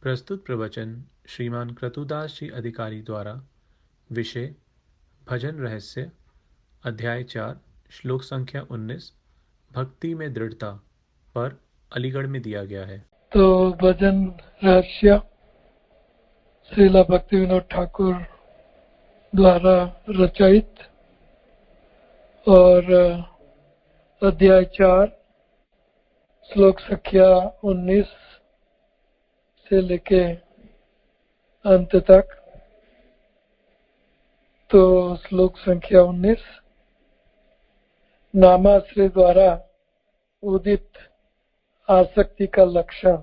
प्रस्तुत प्रवचन श्रीमान क्रतुदास जी अधिकारी द्वारा। विषय भजन रहस्य, अध्याय 4, श्लोक संख्या 19, भक्ति में दृढ़ता पर अलीगढ़ में दिया गया है। तो भजन रहस्य श्रीला भक्ति विनोद ठाकुर द्वारा रचित और अध्याय 4 श्लोक संख्या 19 से लेके अंत तक। तो श्लोक संख्या 19, नामाश्रय द्वारा उदित आसक्ति का लक्षण।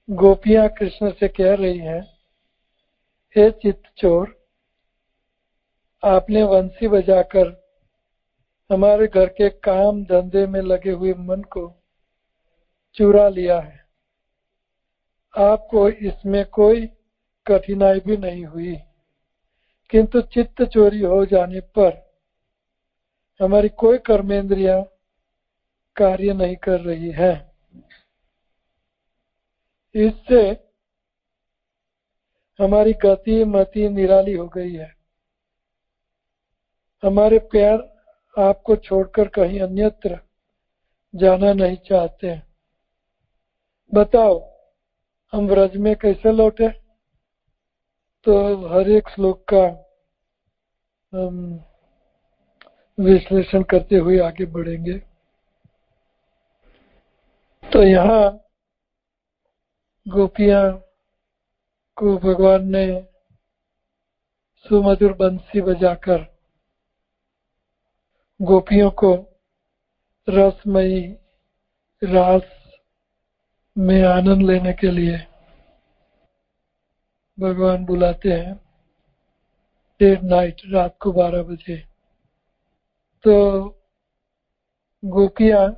गोपियां कृष्ण से कह रही हैं, हे चित्त चोर, आपने वंशी बजाकर हमारे घर के काम धंधे में लगे हुए मन को चुरा लिया है। आपको इसमें कोई कठिनाई भी नहीं हुई, किंतु चित्त चोरी हो जाने पर हमारी कोई कर्मेंद्रियां कार्य नहीं कर रही है। इससे हमारी गति मति निराली हो गई है। हमारे पैर आपको छोड़कर कहीं अन्यत्र जाना नहीं चाहते। बताओ, हम व्रज में कैसे लौटे? तो हर एक श्लोक का हम विश्लेषण करते हुए आगे बढ़ेंगे। तो यहाँ गोपियां को भगवान ने सुमधुर बंसी बजाकर गोपियों को रसमयी रास में आनंद लेने के लिए भगवान बुलाते हैं डेट नाइट, रात को 12 बजे। तो गोपियां,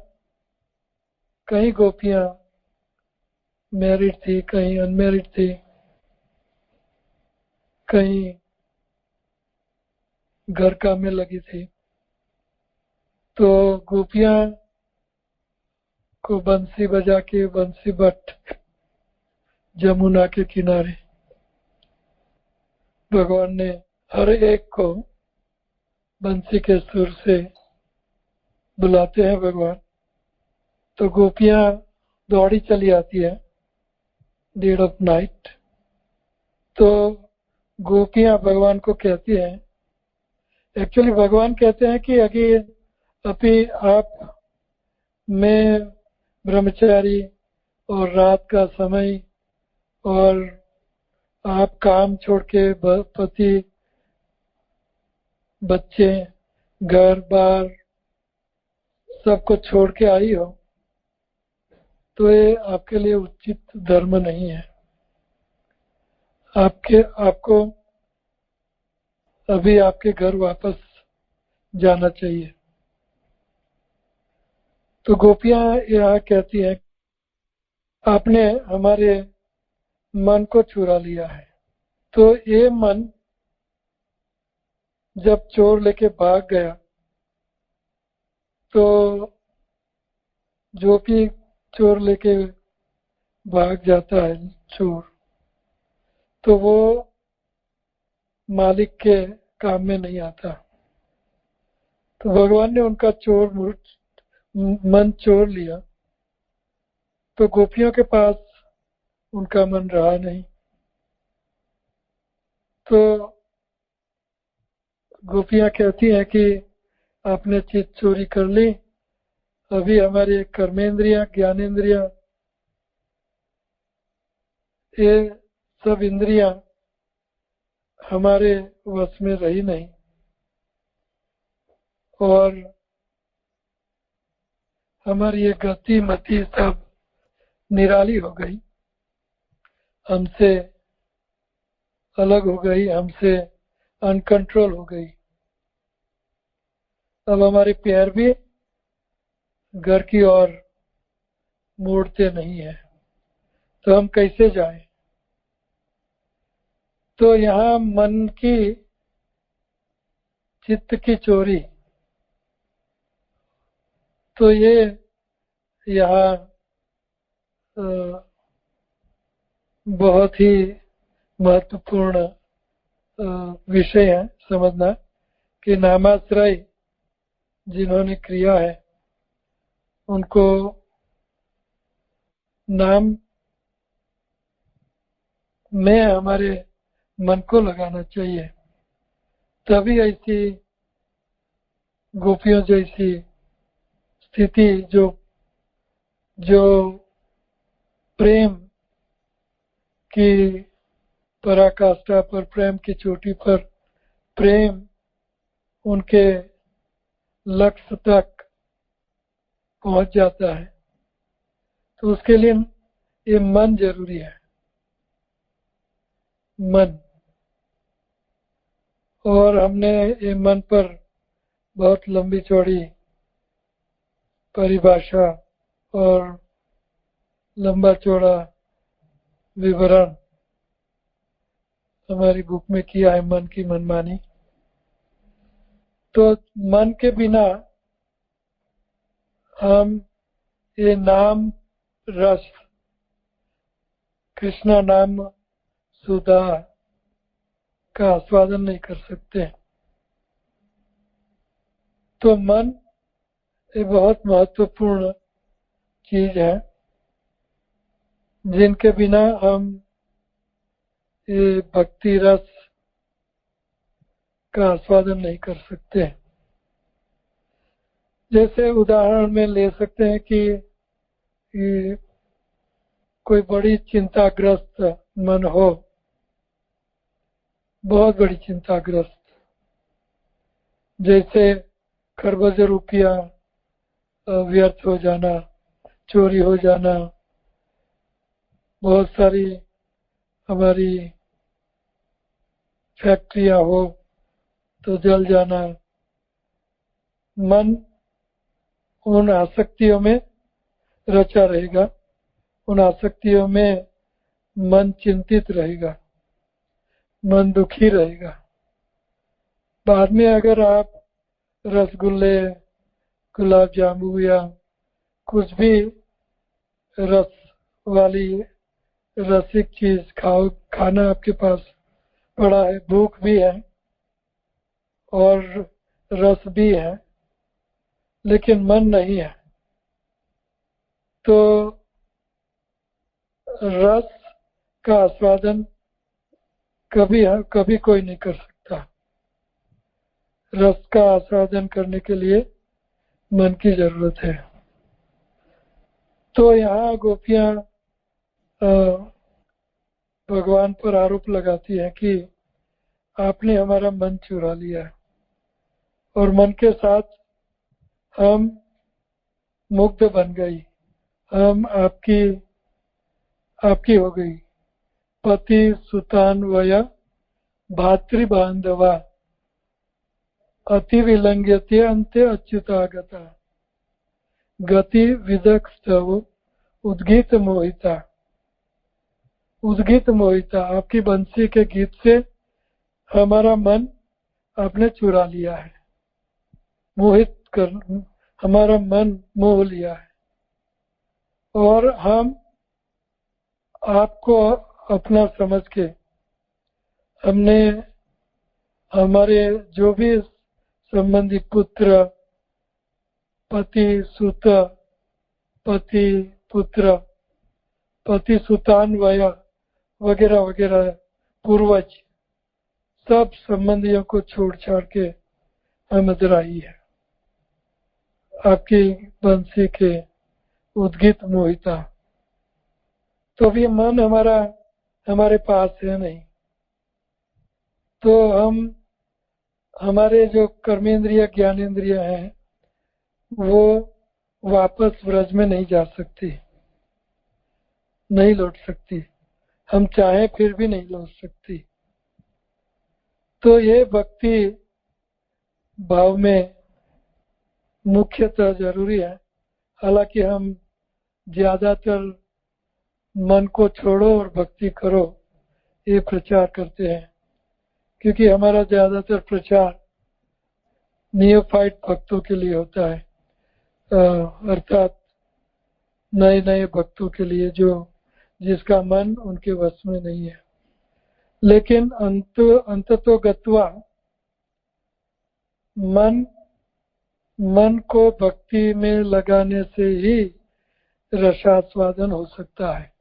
कई गोपियां मैरिड थी, कहीं अनमैरिड थी, कहीं घर काम में लगी थी। तो गोपियां को बंसी बजा के बंसी बट जमुना के किनारे भगवान ने हर एक को बंसी के सुर से बुलाते हैं भगवान। तो गोपियां दौड़ी चली आती है डेड ऑफ नाइट। तो गोपियां भगवान को कहती हैं, एक्चुअली भगवान कहते हैं कि अभी आप मैं ब्रह्मचारी और रात का समय और आप काम छोड़ के पति बच्चे घर बार सबको छोड़ के आई हो, तो ये आपके लिए उचित धर्म नहीं है। आपको अभी आपके घर वापस जाना चाहिए। तो गोपियां यह कहती है, आपने हमारे मन को चुरा लिया है। तो ये मन जब चोर लेके भाग गया, तो जो भी चोर लेके भाग जाता है चोर, तो वो मालिक के काम में नहीं आता। तो भगवान ने उनका मन चोर लिया। तो गोपियों के पास उनका मन रहा नहीं। तो गोपियां कहती हैं कि आपने चित्त चोरी कर ली। अभी हमारी कर्मेंद्रियां, ज्ञानेंद्रियां, ये सब इंद्रियां हमारे वश में रही नहीं, और हमारी ये गति मति सब निराली हो गई, हमसे अलग हो गई, हमसे अनकंट्रोल हो गई। अब हमारे पैर भी घर की ओर मोड़ते नहीं है, तो हम कैसे जाएं? तो यहाँ मन की चित्त की चोरी, तो ये यहाँ बहुत ही महत्वपूर्ण विषय है समझना कि नामाश्रय जिन्होंने किया है उनको नाम में हमारे मन को लगाना चाहिए, तभी ऐसी गोपियों जैसी स्थिति जो प्रेम की पराकाष्ठा पर, प्रेम की चोटी पर, प्रेम उनके लक्ष्य तक पहुंच जाता है, तो उसके लिए ये मन जरूरी है। मन, और हमने ये मन पर बहुत लंबी चौड़ी परिभाषा और लंबा चौड़ा विवरण हमारी बुक में किया है, मन की मनमानी। तो मन के बिना हम ये नाम रस, कृष्णा नाम सुधा का आस्वादन नहीं कर सकते। तो मन एक बहुत महत्वपूर्ण चीज है जिनके बिना हम ये भक्ति रस का आस्वादन नहीं कर सकते। जैसे उदाहरण में ले सकते हैं कि कोई बड़ी चिंताग्रस्त मन हो, बहुत बड़ी चिंताग्रस्त, जैसे खरबज रुपया व्यर्थ हो जाना, चोरी हो जाना, बहुत सारी हमारी फैक्ट्रियां हो तो जल जाना, मन उन आसक्तियों में रचा रहेगा, उन आसक्तियों में मन चिंतित रहेगा, मन दुखी रहेगा। बाद में अगर आप रसगुल्ले, गुलाब जामुन या कुछ भी रस वाली रसिक चीज खाना आपके पास पड़ा है, भूख भी है और रस भी है, लेकिन मन नहीं है, तो रस का आस्वादन कभी कोई नहीं कर सकता। रस का आस्वादन करने के लिए मन की जरूरत है। तो यहाँ गोपियां भगवान पर आरोप लगाती है कि आपने हमारा मन चुरा लिया और मन के साथ हम मुग्ध बन गई, हम आपकी हो गई। पति सुतान वया भातृबांधवा अति विलंघ्यते अंते अच्युतागता गति विदक्षव उद्गीत मोहिता। उद्गीत मोहिता, आपकी बंसी के गीत से हमारा मन आपने चुरा लिया है, मोहित कर, हमारा मन मोह लिया है और हम आपको अपना समझ के हमने हमारे जो भी संबंधी पुत्र, पति सुत, पति पुत्र, पति सुतान वया वगैरह वगैरह पूर्वज, सब संबंधियों को छोड़ छाड़ के हम इधर आई है आपकी बंसी के उद्गीत मोहिता। तो भी मन हमारे पास है नहीं, तो हमारे जो कर्मेंद्रिय ज्ञानेंद्रिय हैं वो वापस व्रज में नहीं जा सकती, नहीं लौट सकती, हम चाहें फिर भी नहीं लौट सकती। तो ये भक्ति भाव में मुख्यतः जरूरी है। हालांकि हम ज्यादातर मन को छोड़ो और भक्ति करो ये प्रचार करते हैं, क्योंकि हमारा ज्यादातर प्रचार नियोफाइट भक्तों के लिए होता है, अर्थात नए नए भक्तों के लिए जो जिसका मन उनके वश में नहीं है। लेकिन अंततो गत्वा मन को भक्ति में लगाने से ही रसास्वादन हो सकता है,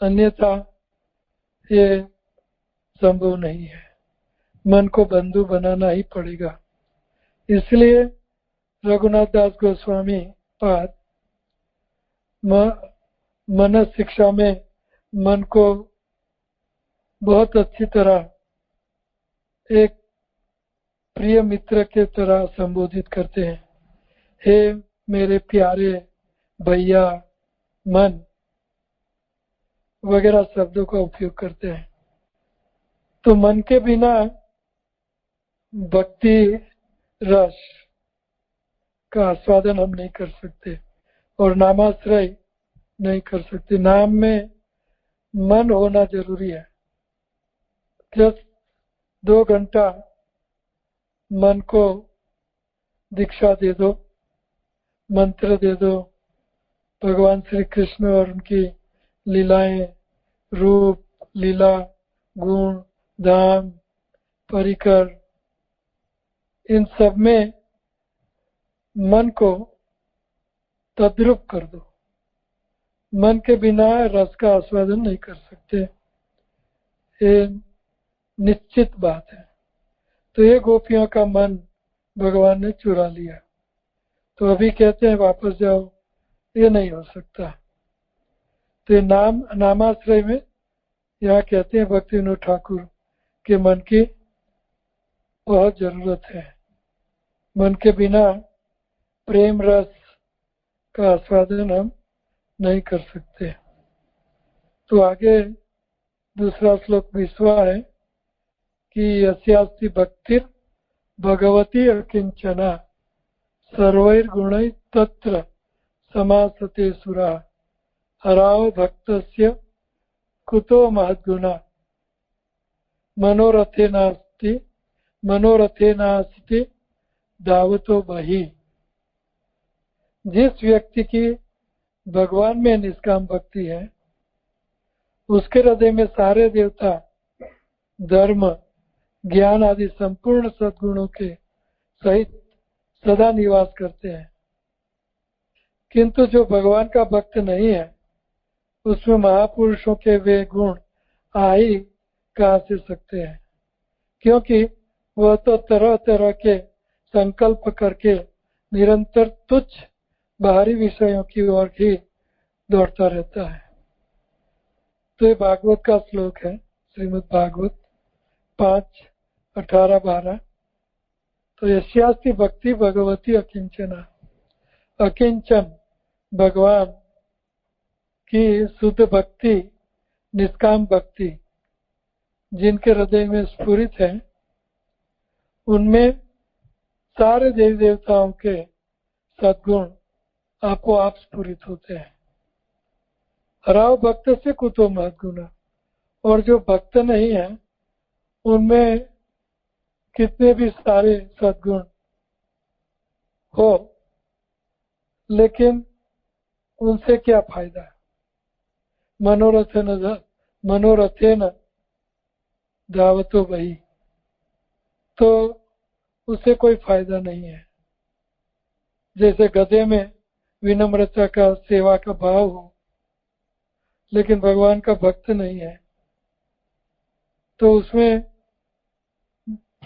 अन्यथा ये संभव नहीं है। मन को बंधु बनाना ही पड़ेगा। इसलिए रघुनाथ दास गोस्वामी पाद मन शिक्षा में मन को बहुत अच्छी तरह एक प्रिय मित्र के तरह संबोधित करते हैं। हे मेरे प्यारे भैया मन वगैरह शब्दों का उपयोग करते हैं। तो मन के बिना भक्ति रस का आस्वादन हम नहीं कर सकते और नामाश्रय नहीं कर सकते। नाम में मन होना जरूरी है। जस्ट 2 घंटा मन को दीक्षा दे दो, मंत्र दे दो, भगवान श्री कृष्ण और उनकी लीलाएं, रूप, लीला, गुण, धाम, परिकर, इन सब में मन को तद्रुप कर दो। मन के बिना रस का आस्वादन नहीं कर सकते, ये निश्चित बात है। तो ये गोपियों का मन भगवान ने चुरा लिया। तो अभी कहते हैं वापस जाओ, ये नहीं हो सकता। तो ये नामाश्रय में यहाँ कहते हैं भक्ति विनोद ठाकुर के मन की बहुत जरूरत है। मन के बिना प्रेम रस का आस्वादन हम नहीं कर सकते। तो आगे दूसरा श्लोक 20वां है कि यस्यास्ति भक्तिर् भगवती अकिंचना सर्वैर्गुणैः तत्र समासते सुरा हराव भक्तस्य कुतो महद्गुणा मनोरथेनास्ति दावतो बहि। जिस व्यक्ति की भगवान में निष्काम भक्ति है, उसके हृदय में सारे देवता, धर्म, ज्ञान आदि संपूर्ण सद्गुणों के सहित सदा निवास करते हैं। किंतु जो भगवान का भक्त नहीं है, उसमें महापुरुषों के वे गुण आ ही कहाँ से सकते हैं, क्योंकि वह तो तरह तरह के संकल्प करके निरंतर तुच्छ बाहरी विषयों की ओर ही दौड़ता रहता है। तो ये भागवत का श्लोक है, श्रीमद् भागवत 5:18-12। तो यस्यास्ति भक्ति भगवती अकिंचना, अकिंचन भगवान की शुद्ध भक्ति, निष्काम भक्ति जिनके हृदय में स्फुरित है, उनमें सारे देवी देवताओं के सद्गुण आपको आप स्फुरित होते हैं। हराव भक्त से कुतो महद्गुणा, और जो भक्त नहीं है उनमें कितने भी सारे सद्गुण हो, लेकिन उनसे क्या फायदा। मनोरथेन धावतो बहि, तो उसे कोई फायदा नहीं है। जैसे गधे में विनम्रता का, सेवा का भाव हो, लेकिन भगवान का भक्त नहीं है, तो उसमें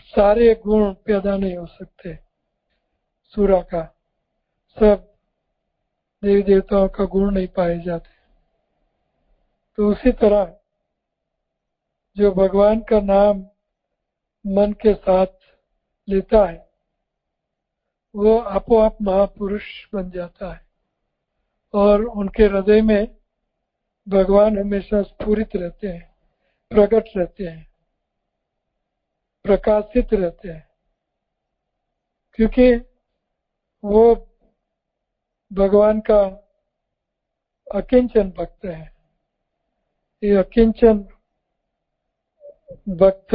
सारे गुण पैदा नहीं हो सकते। सूरा का सब देवी देवताओं का गुण नहीं पाए जाते। तो उसी तरह जो भगवान का नाम मन के साथ लेता है, वो आपो आप महापुरुष बन जाता है और उनके हृदय में भगवान हमेशा स्फुरित रहते हैं, प्रकट रहते हैं, प्रकाशित रहते हैं, क्योंकि वो भगवान का अकिंचन भक्त है। ये अकिंचन भक्त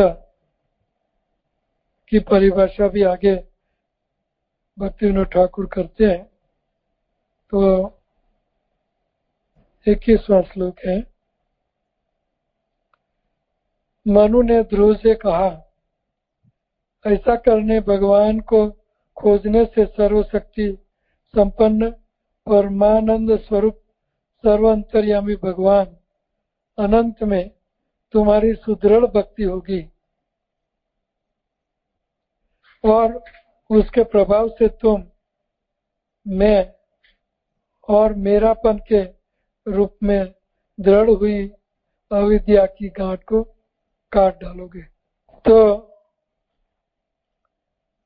की परिभाषा भी आगे भक्ति विनोद ठाकुर करते हैं। तो 21वां श्लोक है। मनु ने ध्रुव से कहा, ऐसा करने भगवान को खोजने से सर्वशक्ति संपन्न परमानंद स्वरूप सर्वांतर्यामी भगवान अनंत में तुम्हारी सुदृढ़ भक्ति होगी और उसके प्रभाव से तुम मैं और मेरापन के रूप में दृढ़ हुई अविद्या की गांठ को काट डालोगे। तो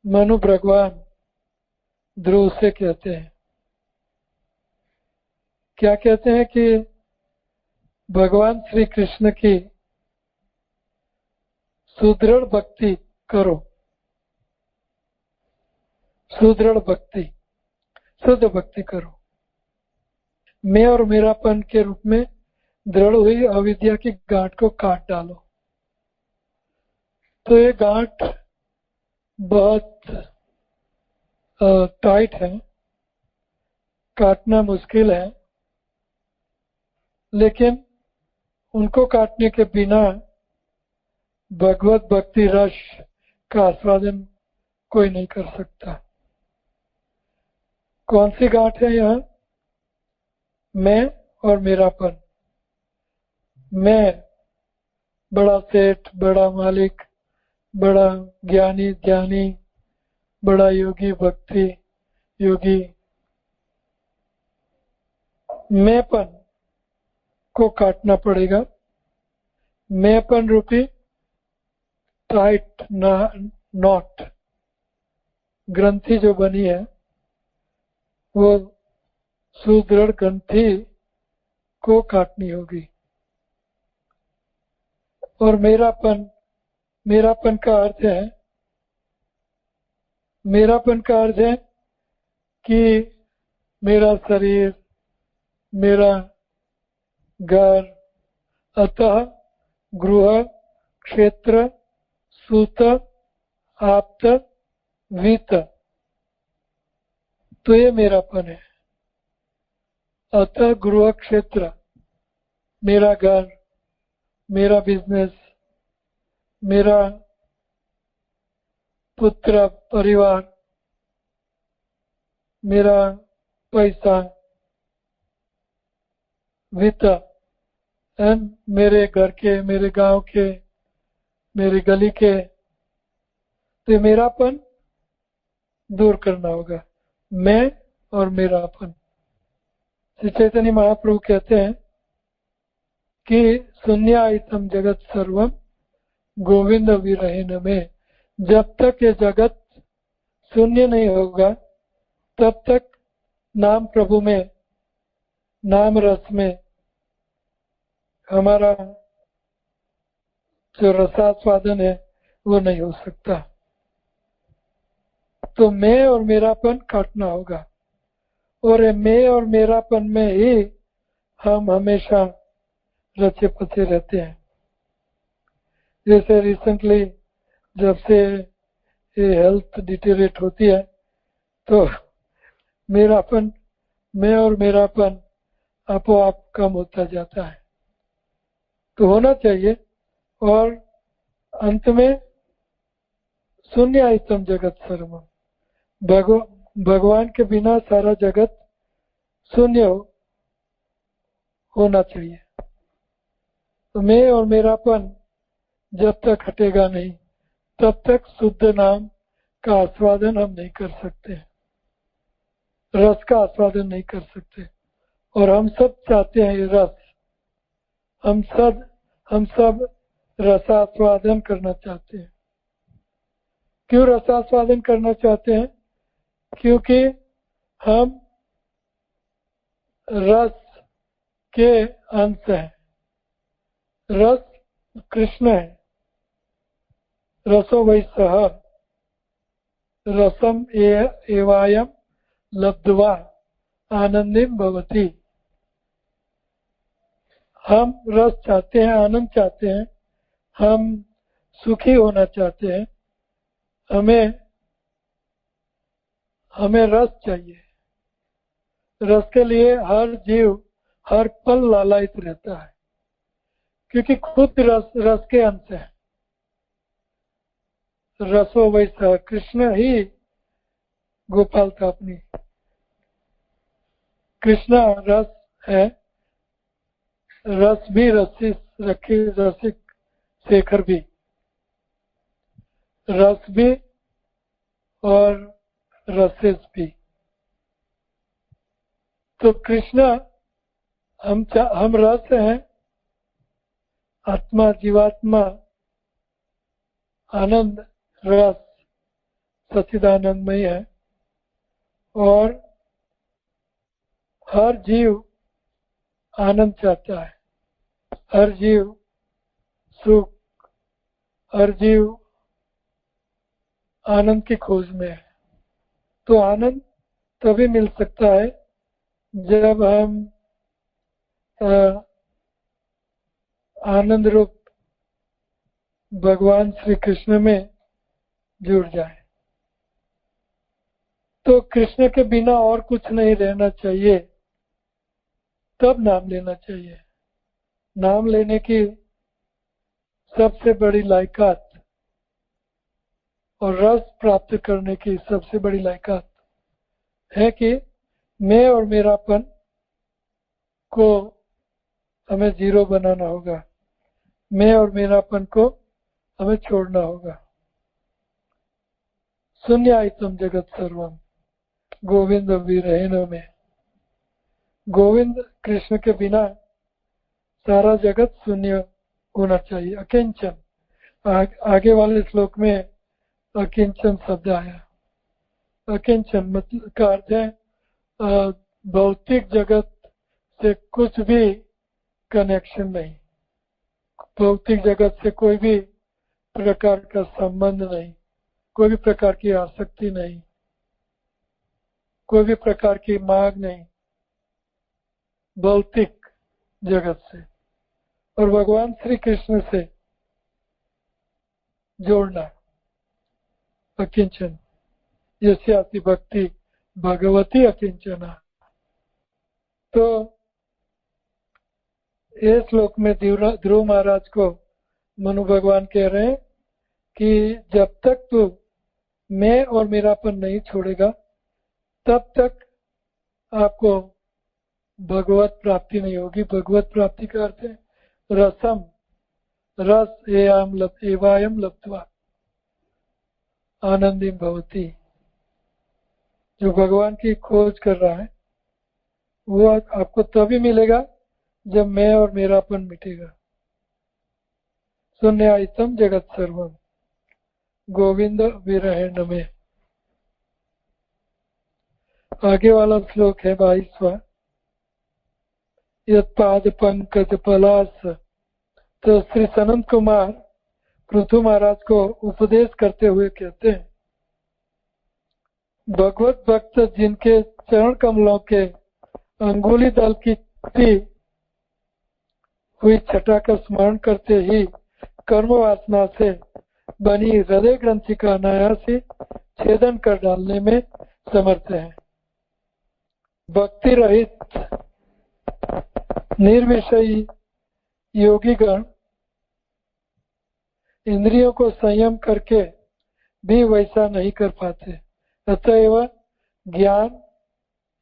मनु भगवान ध्रुव से कहते हैं, क्या कहते हैं कि भगवान श्री कृष्ण की सुदृढ़ भक्ति करो, सुदृढ़ भक्ति, शुद्ध भक्ति करो, मैं और मेरापन के रूप में दृढ़ हुई अविद्या की गांठ को काट डालो। तो ये गांठ बहुत टाइट है, काटना मुश्किल है, लेकिन उनको काटने के बिना भगवत भक्ति रस का आस्वादन कोई नहीं कर सकता। कौन सी गांठ है यहाँ? मैं और मेरापन। मैं बड़ा सेठ, बड़ा मालिक, बड़ा ज्ञानी ध्यानी, बड़ा योगी भक्ति योगी, मैंपन को काटना पड़ेगा। मैंपन रूपी टाइट नॉट ग्रंथि जो बनी है वो सुदृढ़ ग्रंथि को काटनी होगी। और मेरापन, मेरापन का अर्थ है, मेरापन का अर्थ है कि मेरा शरीर, मेरा घर, अतः गृह, क्षेत्र, सूत, आप्त, वित्त, तो ये मेरापन है। अतः गृह क्षेत्र, मेरा घर, मेरा बिजनेस, मेरा पुत्र परिवार, मेरा पैसा, वित्त, मेरे घर के, मेरे गांव के, मेरी गली के, तो मेरापन दूर करना होगा। मैं और मेरापन। श्री चैतन्य महाप्रभु कहते हैं कि शून्यायतम जगत सर्वम गोविंद विरहीन में, जब तक ये जगत शून्य नहीं होगा तब तक नाम प्रभु में, नाम रस में हमारा जो रसास्वादन है वो नहीं हो सकता। तो मैं और मेरापन काटना होगा, और मैं और मेरापन में ही हम हमेशा रचे पचे रहते हैं। जैसे रिसेंटली जब से ये हेल्थ डिटेरिएट होती है तो मेरापन, मैं और मेरापन आपो आप कम होता जाता है। तो होना चाहिए, और अंत में शून्यायतम जगत सर्वम, भगवान के बिना सारा जगत शून्य होना चाहिए। तो मैं और मेरापन जब तक हटेगा नहीं तब तक शुद्ध नाम का आस्वादन हम नहीं कर सकते, रस का आस्वादन नहीं कर सकते। और हम सब चाहते हैं ये रस, हम सब रसास्वादन करना चाहते हैं। क्यों रसास्वादन करना चाहते हैं? क्योंकि हम रस के अंश हैं। रस कृष्ण है। रसो वै सह रसम एवायम लब्ध्वा आनंदिम भवति। हम रस चाहते हैं, आनंद चाहते हैं, हम सुखी होना चाहते हैं, हमें रस चाहिए। रस के लिए हर जीव हर पल लालायित रहता है, क्योंकि खुद रस के अंश है। रसो वैसा, कृष्ण ही गोपाल था अपनी। कृष्ण रस है, रस भी रसिक शेखर भी, रस भी और रसेस भी। तो कृष्ण हम रस हैं, आत्मा जीवात्मा आनंद रस सच्चिदानंदमय है, और हर जीव आनंद चाहता है, हर जीव सुख, हर जीव आनंद की खोज में है। तो आनंद तभी मिल सकता है जब हम आनंद रूप भगवान श्री कृष्ण में जुड़ जाए। तो कृष्ण के बिना और कुछ नहीं रहना चाहिए, तब नाम लेना चाहिए। नाम लेने की सबसे बड़ी लायकात और रस प्राप्त करने की सबसे बड़ी लायकात है कि मैं और मेरापन को हमें जीरो बनाना होगा, मैं और मेरापन को हमें छोड़ना होगा। शून्यायतम जगत सर्वम गोविंद विरहीन में, गोविंद कृष्ण के बिना सारा जगत शून्य होना चाहिए, अकिंचन। आगे वाले श्लोक में अकिंचन शब्द आया। अकिंचन मतलब का अर्थ है भौतिक जगत से कुछ भी कनेक्शन नहीं, भौतिक जगत से कोई भी प्रकार का संबंध नहीं, कोई भी प्रकार की आसक्ति नहीं, कोई भी प्रकार की मांग नहीं भौतिक जगत से, और भगवान श्री कृष्ण से जोड़ना अकिंचन। यस्याति भक्ति भगवती अकिंचना। तो इस श्लोक में ध्रुव महाराज को मनु भगवान कह रहे हैं कि जब तक तू मैं और मेरापन नहीं छोड़ेगा तब तक आपको भगवत प्राप्ति नहीं होगी। भगवत प्राप्ति का अर्थ है रसम, रस एवायम लब्ध्वा आनंदी भवती। जो भगवान की खोज कर रहा है वो आपको तभी मिलेगा जब मैं और मेरापन मिटेगा। शून्यायतम जगत सर्वम गोविंद विरहीन में। आगे वाला श्लोक है 22वां। यत्पाद पंकज पलास। तो श्री सनंत कुमार पृथु महाराज को उपदेश करते हुए कहते हैं, भगवत भक्त जिनके चरण कमलों के अंगुली दल की हुई छटा का स्मरण करते ही कर्म वासना से बनी हृदय ग्रंथि का अनायास ही छेदन कर डालने में समर्थ है। भक्ति रहित निर्विषयी योगीगण इंद्रियों को संयम करके भी वैसा नहीं कर पाते। अतएव ज्ञान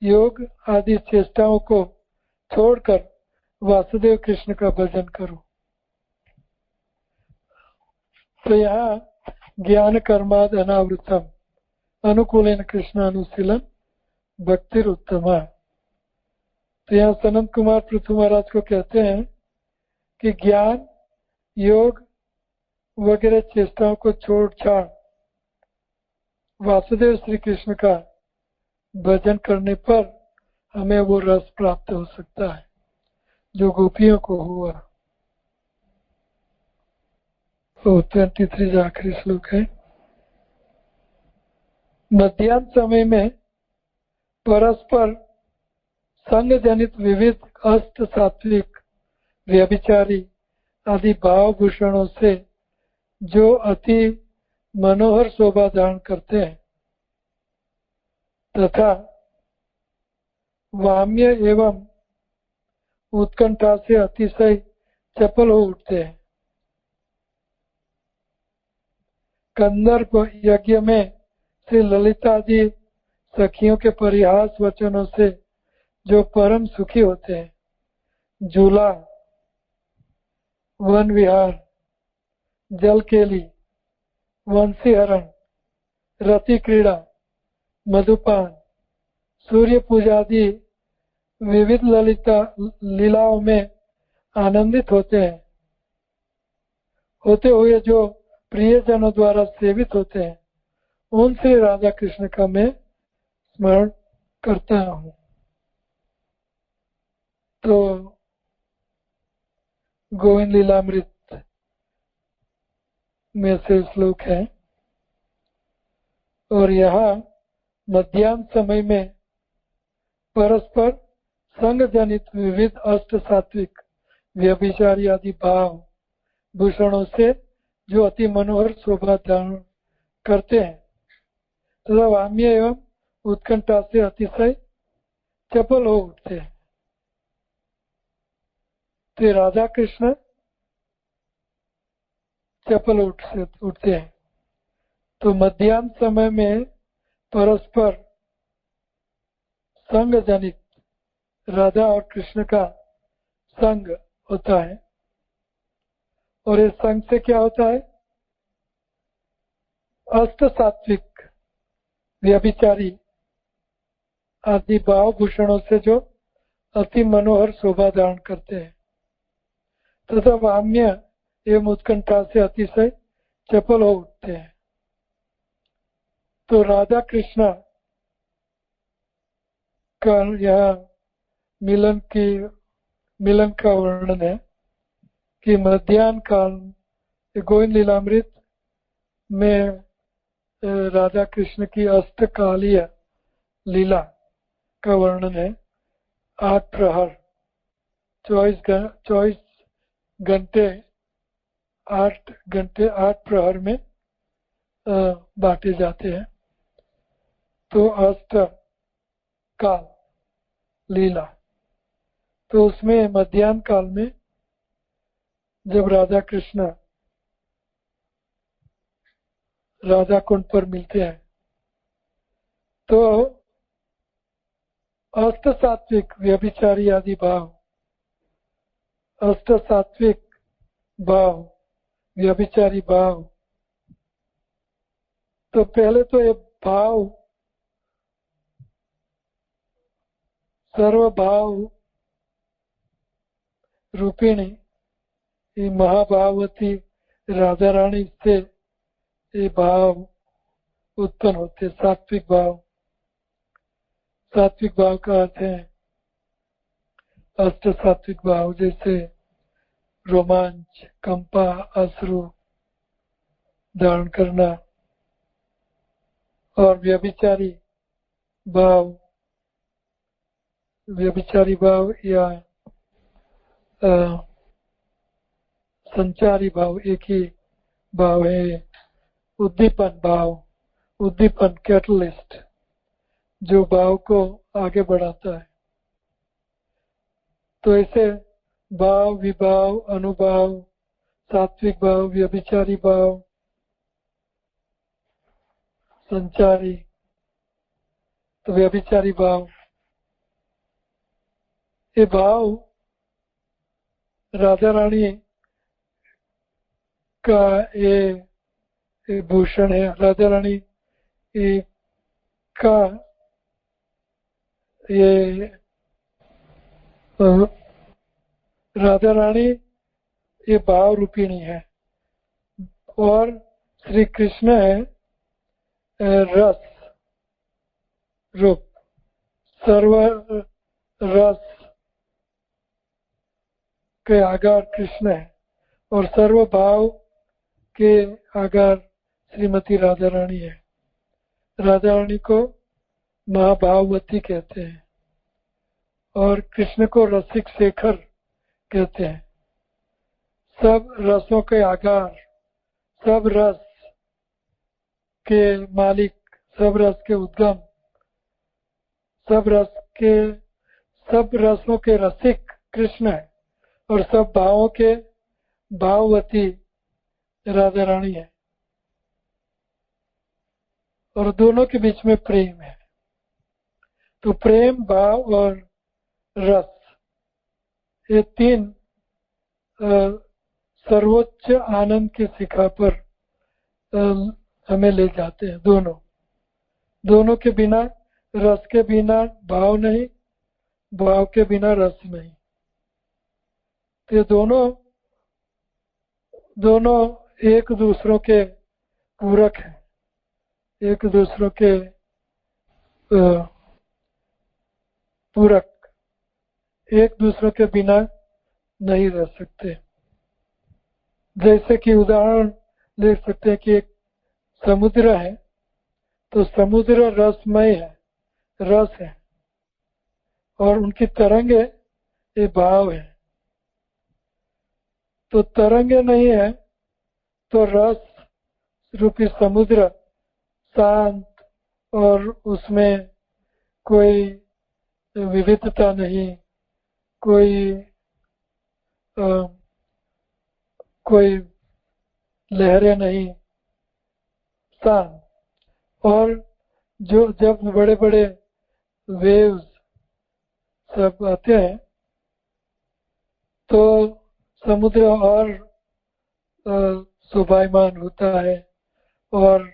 योग आदि चेष्टाओं को छोड़कर वासुदेव कृष्ण का भजन करो। तो यहाँ ज्ञान कर्माद अनावृतम अनुकूलन कृष्ण अनुशीलन भक्ति उत्तमा। तो यहाँ सनंत कुमार पृथु महाराज को कहते हैं कि ज्ञान योग वगैरह चेष्टाओं को छोड़ छाड़ वासुदेव श्री कृष्ण का भजन करने पर हमें वो रस प्राप्त हो सकता है जो गोपियों को हुआ। तो 23 आखिरी श्लोक है। मध्याह्न समय में परस्पर संग जनित विविध अष्ट सात्विक व्यभिचारी आदि भाव भूषणों से जो अति मनोहर शोभा धारण करते हैं तथा वाम्य एवं उत्कंठा से अतिशय चपल हो उठते हैं, कंदर्प यज्ञ में श्री ललिता जी सखियों के परिहास वचनों से जो परम सुखी होते हैं, झूला, वन विहार, जल केली, वंशी हरण, रति क्रीड़ा, मधुपान, सूर्य पूजादि विविध ललिता लीलाओं में आनंदित होते हैं, होते हुए जो प्रियजनों द्वारा सेवित होते हैं, उन श्री राधा कृष्ण का मैं स्मरण करता हूँ। तो गोविंद लीलामृत में से श्लोक है। और यहाँ मध्याह्न समय में परस्पर संग जनित विविध अष्ट सात्विक व्यभिचारी आदि भाव भूषणों से जो अति मनोहर शोभा धारण करते हैं तथा वाम्य एवं उत्कंठा से अतिशय चपल हो उठते हैं। तो राधा कृष्ण चपल उठते हैं। तो मध्याह्न समय में परस्पर संग जनित राधा और कृष्ण का संग होता है। और इस संग से क्या होता है? अष्ट सात्विक व्यभिचारी आदि भाव भूषणों से जो अति मनोहर शोभा धारण करते हैं तथा वाम्य एवं उत्कंठा से अतिशय चपल हो उठते हैं। तो राधा कृष्ण का यह मिलन का वर्णन है कि मध्याह्न काल गोविंद लीलामृत में राधा कृष्ण की अष्टकालीय लीला का वर्णन है। 8 प्रहर 24 घंटे 8 घंटे 8 प्रहर में बांटे जाते हैं। तो अष्ट काल लीला, तो उसमें मध्याह्न काल में जब राधा कृष्ण राधा कुंड पर मिलते हैं तो अष्ट सात्विक व्यभिचारी आदि भाव, अष्ट सात्विक भाव व्यभिचारी भाव, तो पहले तो ये भाव सर्वभाव रूपिणी ये महाभावती राधा रानी से ये भाव उत्पन्न होते। सात्विक भाव, सात्विक भाव का अर्थ है अष्ट सात्विक भाव, जैसे रोमांच, कंपा, अश्रु धारण करना। और व्यभिचारी भाव या संचारी भाव एक ही भाव है। उद्दीपन भाव, उद्दीपन कैटलिस्ट जो भाव को आगे बढ़ाता है। तो ऐसे भाव, विभाव, अनुभाव, सात्विक भाव, व्यभिचारी भाव, संचारी। तो व्यभिचारी भाव, ये भाव राधा रानी का ये भूषण है। राधा रानी का ये राधा रानी ये भाव रूपिणी है और श्री कृष्ण है रस रूप। सर्व रस के आगार कृष्ण है और सर्व भाव के आगार श्रीमती राधा रानी है। राधा रानी को महाभाववती कहते हैं और कृष्ण को रसिक शेखर कहते हैं। सब रसों के आगार, सब रस के मालिक, सब रस के उद्गम, सब रसों के रसिक कृष्ण है और सब भावों के भाववती राधा रानी है। और दोनों के बीच में प्रेम है। तो प्रेम, भाव और रस, ये तीन सर्वोच्च आनंद की शिखा पर हमें ले जाते हैं। दोनों के बिना, रस के बिना भाव नहीं, भाव के बिना रस नहीं। तो ये दोनों एक दूसरों के पूरक हैं, एक दूसरों के पूरक, एक दूसरों के बिना नहीं रह सकते। जैसे कि उदाहरण ले सकते हैं कि एक समुद्र है, तो समुद्र रसमय है, रस है, और उनकी तरंगे ये भाव है। तो तरंगे नहीं है तो रस रूपी समुद्र शांत, और उसमें कोई विविधता नहीं, कोई लहरें नहीं, शांत। और जब बड़े बड़े वेव्स सब आते हैं तो समुद्र और शोभायमान होता है, और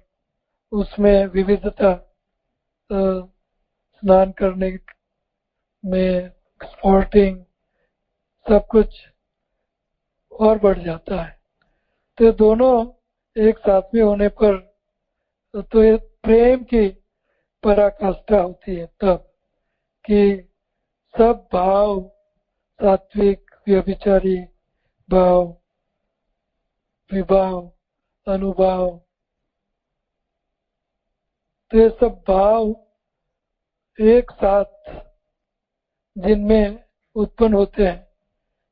उसमें विविधता, स्नान करने में, स्पोर्टिंग, सब कुछ और बढ़ जाता है। तो दोनों एक साथ में होने पर तो ये प्रेम की पराकाष्ठा होती है, तब कि सब भाव, सात्विक, व्यभिचारी भाव, विभाव, अनुभाव, तो ये सब भाव एक साथ जिनमें उत्पन्न होते हैं,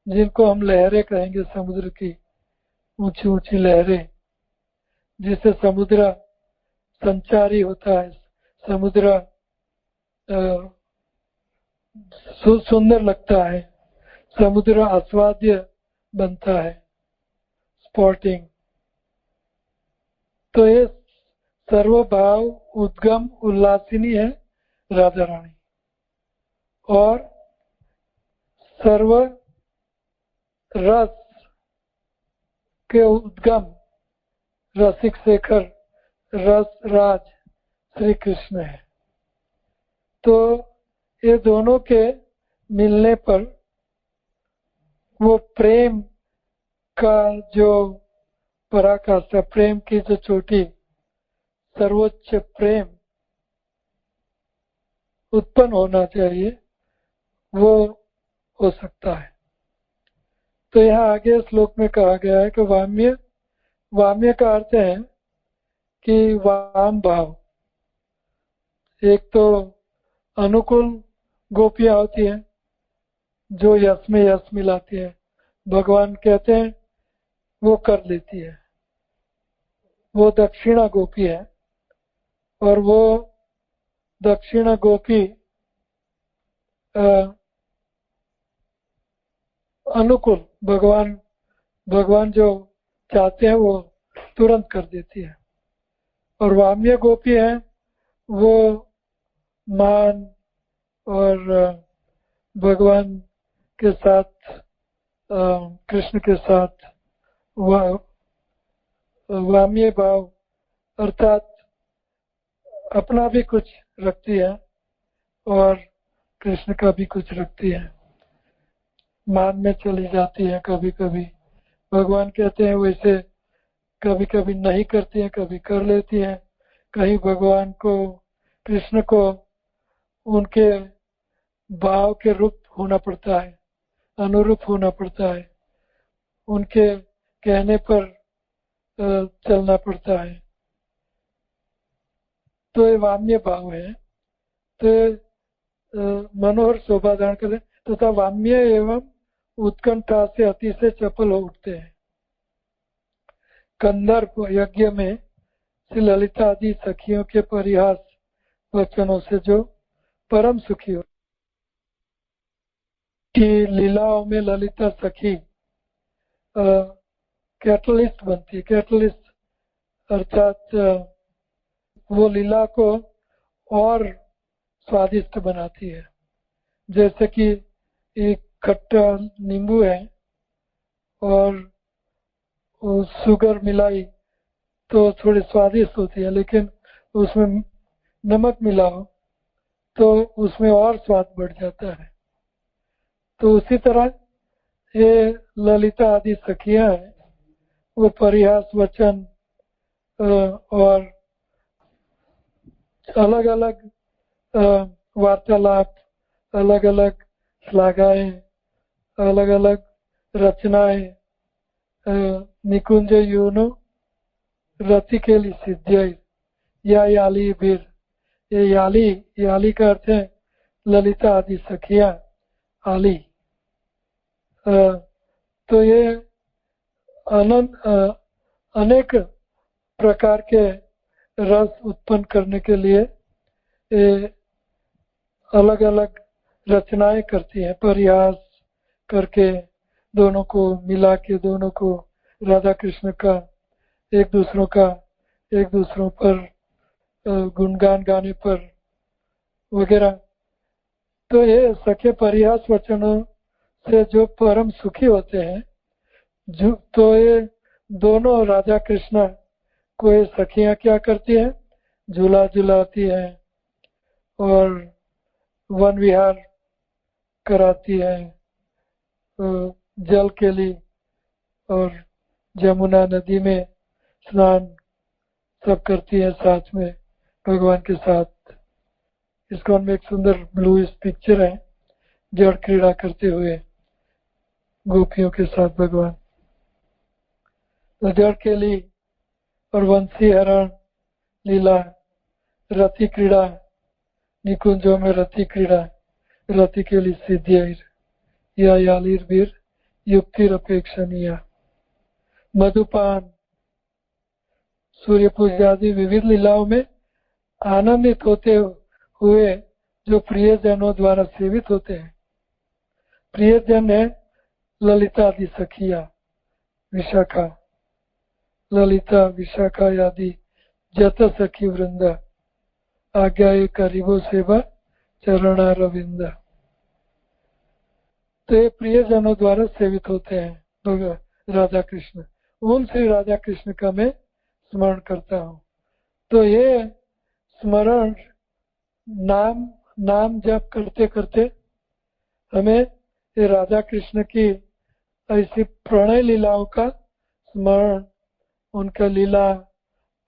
जिनको हम लहरें कहेंगे, समुद्र की ऊंची ऊंची लहरें, जिससे समुद्र संचारी होता है, समुद्र सुंदर लगता है, समुद्र आस्वाद्य बनता है, स्पोर्टिंग। तो ये सर्वभाव उद्गम उल्लासिनी है राधा रानी, और सर्व रस के उद्गम रसिक शेखर रस राज श्री कृष्ण है। तो ये दोनों के मिलने पर वो प्रेम का जो पराकाष्ठा, प्रेम की जो चोटी, सर्वोच्च प्रेम उत्पन्न होना चाहिए, वो हो सकता है। तो यहाँ आगे श्लोक में कहा गया है कि वाम्य का अर्थ है कि वाम भाव। एक तो अनुकूल गोपियां होती हैं जो यश में यश मिलाती है, भगवान कहते हैं वो कर लेती है, वो दक्षिणा गोपी है। और वो दक्षिणा गोपी अनुकूल, भगवान जो चाहते हैं वो तुरंत कर देती है। और वाम्य गोपी है वो मान और भगवान के साथ, कृष्ण के साथ वाम्य भाव, अर्थात अपना भी कुछ रखती है और कृष्ण का भी कुछ रखती है, मान में चली जाती है। कभी कभी भगवान कहते हैं वैसे, कभी कभी नहीं करती है, कभी कर लेती है। कहीं भगवान को, कृष्ण को उनके भाव के रूप होना पड़ता है, अनुरूप होना पड़ता है, उनके कहने पर चलना पड़ता है। तो ये वाम्य भाव है। तो मनोहर शोभा धारण करें तथा वाम्य एवं उत्कंठा से अतिशय चपल हो उठते हैं। कंदर्प यज्ञ में श्री ललिता आदि सखियों के परिहास वचनों से जो परम सुखी हो कि लीलाओं में ललिता सखी कैटलिस्ट बनती है। कैटलिस्ट अर्थात वो लीला को और स्वादिष्ट बनाती है। जैसे कि एक खट्टा नींबू है और शुगर मिलाई तो थोड़ी स्वादिष्ट होती है, लेकिन उसमें नमक मिलाओ तो उसमें और स्वाद बढ़ जाता है। तो उसी तरह ये ललिता आदि सखियां हैं, वो परिहास वचन और अलग अलग वार्तालाप, अलग अलग श्लाघाएं, अलग अलग रचनाएं, निकुंज यूनो रतिकेली सिद्ध्य या याली भीर, ये याली का अर्थ है ललिता आदि सखिया, आली। तो ये अनेक प्रकार के रस उत्पन्न करने के लिए ये अलग अलग रचनाएं करती हैं, परिहास करके दोनों को मिला के, दोनों को राधा कृष्ण का एक दूसरों पर गुणगान गाने पर वगैरह। तो ये सखे परिहास वचनों से जो परम सुखी होते हैं, जो तो ये दोनों राधा कृष्ण को ये सखियां क्या करती हैं, झूला झुलाती हैं और वन विहार कराती है, जल के लिए और जमुना नदी में स्नान सब करती है साथ में भगवान के साथ। इसको में एक सुंदर ब्लू पिक्चर है, जड़ क्रीड़ा करते हुए गोपियों के साथ भगवान। तो जड़ के लिए और वंशी हरण लीला, रति क्रीड़ा, निकुंजों में रति क्रीड़ा, रति के लिए सिद्धिर या यालीर युक्तिर अपेक्षणीय, मधुपान, सूर्य पूजा आदि विविध लीलाओं में आनंदित होते हुए जो प्रियजनों द्वारा सेवित होते हैं। प्रियजन है ललिता आदि सखिया, विशाखा, ललिता विशाखा आदि जत सखी वृंद, आज्ञा करीबो सेवा चरणारविंद। तो ये प्रियजनों द्वारा सेवित होते हैं राधा कृष्ण। उन श्री राधा कृष्ण का मैं स्मरण करता हूँ। तो ये स्मरण नाम जप करते करते हमें ये राधा कृष्ण की ऐसी प्रणय लीलाओं का स्मरण, उनका लीला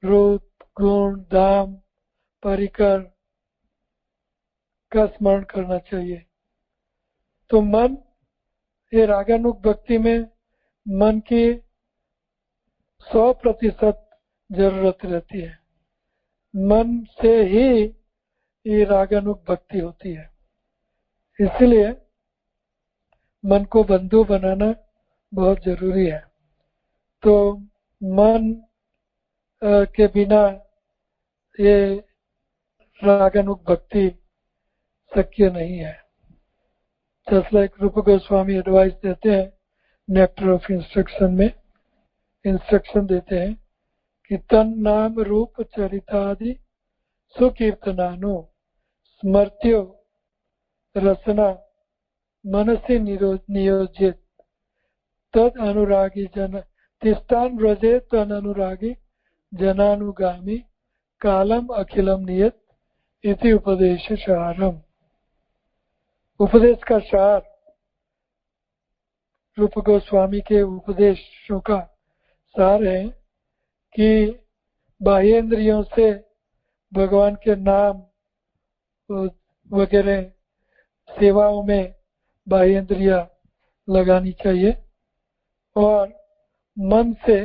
रूप गुण धाम परिकर का स्मरण करना चाहिए। तो मन, ये रागानुग भक्ति में मन की 100% जरूरत रहती है। मन से ही ये रागानुग भक्ति होती है। इसलिए मन को बंधु बनाना बहुत जरूरी है। तो मन के बिना ये रागानुग भक्ति शक्य नहीं है। जस्ट लाइक रूप गोस्वामी एडवाइस देते हैं नेक्टर ऑफ इंस्ट्रक्शन में, इंस्ट्रक्शन देते हैं कि तन नाम रूप चरितादि सुकीर्तनानो स्मर्त्यो रसना मनसी नियोजित तद अनुरागी जन तिष्ठान व्रजे तन अनुरागी जनानुगामी कालम अखिलम नियत इति उपदेश सारम। उपदेश का सार, रूप गोस्वामी के उपदेशों का सार है कि बाह्येंद्रियों से भगवान के नाम वगैरह सेवाओं में बाह्येंद्रिया लगानी चाहिए और मन से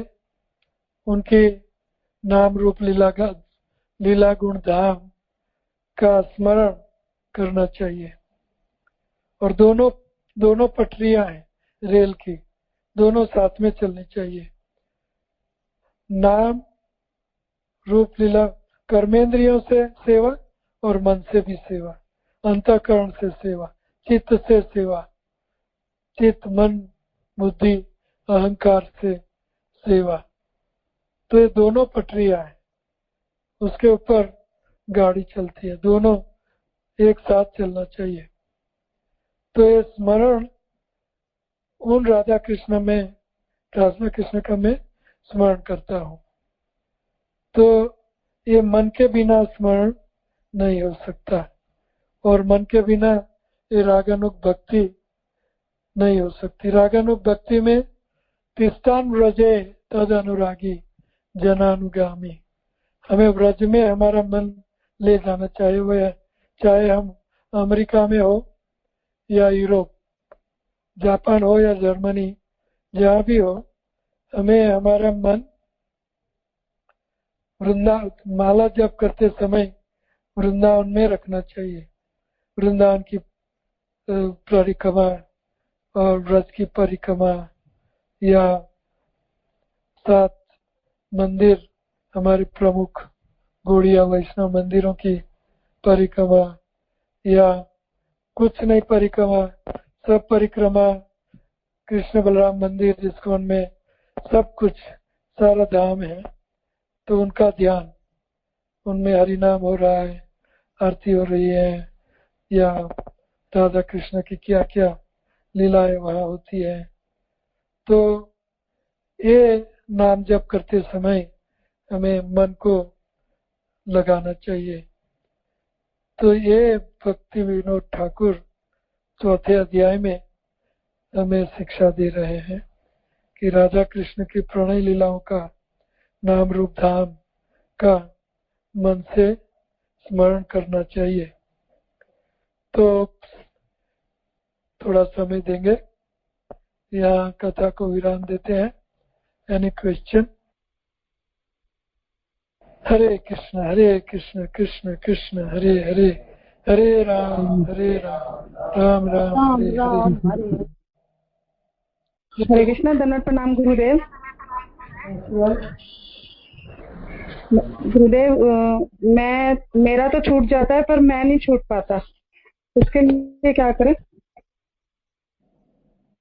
उनके नाम रूप लीला गुण धाम का स्मरण करना चाहिए। और दोनों पटरियां हैं रेल की, दोनों साथ में चलनी चाहिए। नाम रूप लीला कर्मेंद्रियों से सेवा और मन से भी सेवा, अंतःकरण से सेवा, चित्त से सेवा, चित्त मन बुद्धि अहंकार से सेवा। तो ये दोनों पटरियां हैं उसके ऊपर गाड़ी चलती है, दोनों एक साथ चलना चाहिए। तो ये स्मरण उन राधा कृष्ण का मैं स्मरण करता हूँ। तो ये मन के बिना स्मरण नहीं हो सकता, और मन के बिना ये रागानुग भक्ति नहीं हो सकती। रागानुग भक्ति में तिष्ठान व्रजे तद अनुरागी जनानुगामी, हमें व्रज में हमारा मन ले जाना चाहिए। वह चाहे हम अमेरिका में हो या यूरोप, जापान हो या जर्मनी, जहाँ भी हो, हमें हमारा मन वृंदावन माला जप करते समय वृंदावन में रखना चाहिए। वृंदावन की परिक्रमा और व्रज की परिक्रमा, या 7 मंदिर हमारे प्रमुख गौड़िया वैष्णव मंदिरों की परिक्रमा, या कुछ नहीं परिक्रमा, सब परिक्रमा, कृष्ण बलराम मंदिर जिस्कॉन में सब कुछ सारा धाम है, तो उनका ध्यान, उनमें हरिनाम हो रहा है, आरती हो रही है, या राधा कृष्ण की क्या क्या लीलाएं वहाँ होती है। तो ये नाम जप करते समय हमें मन को लगाना चाहिए। तो ये भक्ति विनोद ठाकुर 4थे अध्याय में हमें शिक्षा दे रहे हैं कि राधा कृष्ण की प्रणय लीलाओं का, नाम रूप धाम का मन से स्मरण करना चाहिए। तो थोड़ा समय देंगे, यहाँ कथा को विराम देते हैं। Any question? हरे कृष्ण कृष्ण कृष्ण हरे हरे, हरे राम राम राम हरे हरे। हरे कृष्ण। दंडवत प्रणाम गुरुदेव। गुरुदेव, मेरा तो छूट जाता है पर मैं नहीं छूट पाता, उसके लिए क्या करें?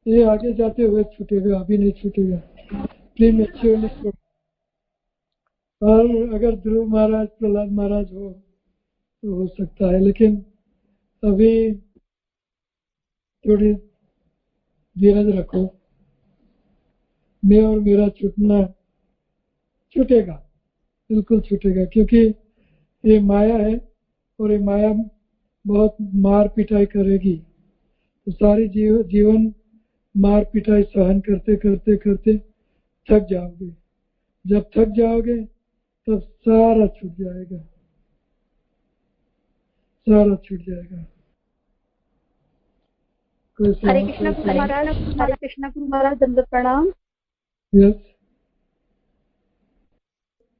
ये आगे जाते हुए छूटेगा, अभी नहीं छूटेगा। प्रीमेच्योरली छूट। और अगर ध्रुव महाराज, प्रहलाद महाराज हो तो हो सकता है, लेकिन अभी थोड़ी धीरज रखो। मैं और मेरा छूटना छूटेगा, बिल्कुल छूटेगा, क्योंकि ये माया है और ये माया बहुत मार पिटाई करेगी। तो सारी जीवन मार पिटाई सहन करते करते करते थक जाओगे। जब थक जाओगे तब सारा छूट जाएगा, सारा छूट जाएगा। हरे कृष्ण गुरु महाराज। हरे कृष्ण गुरु महाराज, दंडवत प्रणाम। यस।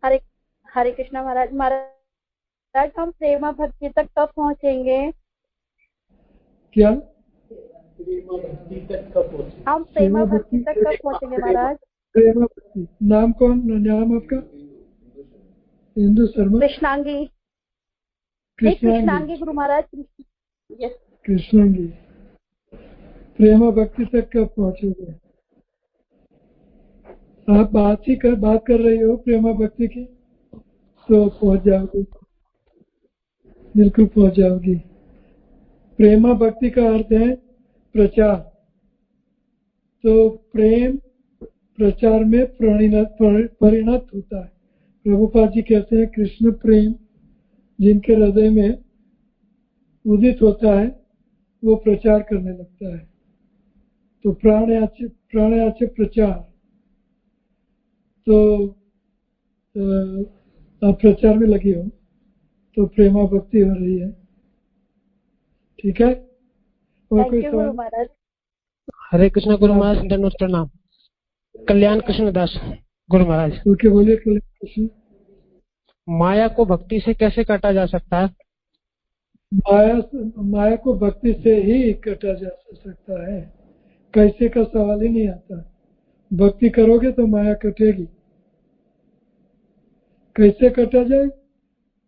हरे कृष्ण महाराज। महाराज, हम प्रेमा भक्ति तक कब पहुँचेंगे? क्या? हम प्रेमा भक्ति तक कब पहुँचेंगे महाराज? प्रेमा भक्ति नाम कौन? नाम आपका? हिंदू शर्मा? कृष्णांगी। कृष्णांगी गुरु महाराज। कृष्णांगी। प्रेमा भक्ति तक कब पहुँचोगे? आप बात कर रही हो प्रेमा भक्ति की, तो पहुँच जाओगे, बिल्कुल पहुँच जाओगी। प्रेमा भक्ति का अर्थ है प्रचार। तो प्रेम प्रचार में परिणत होता है। प्रभुपाद जी कहते हैं कृष्ण प्रेम जिनके हृदय में उदित होता है वो प्रचार करने लगता है। तो प्राणयाच प्रचार। तो आप प्रचार में लगी हो तो प्रेमा भक्ति हो रही है। ठीक है? और कोई सवाल? हरे कृष्ण गुरु महाराज, दंडवत प्रणाम। कल्याण कृष्ण दास गुरु महाराज। ओके, बोलिए। कल्याण कृष्ण। माया को भक्ति से कैसे काटा जा सकता है? माया को भक्ति से ही काटा जा सकता है, कैसे का सवाल ही नहीं आता। भक्ति करोगे तो माया कटेगी। कैसे कटा जाए?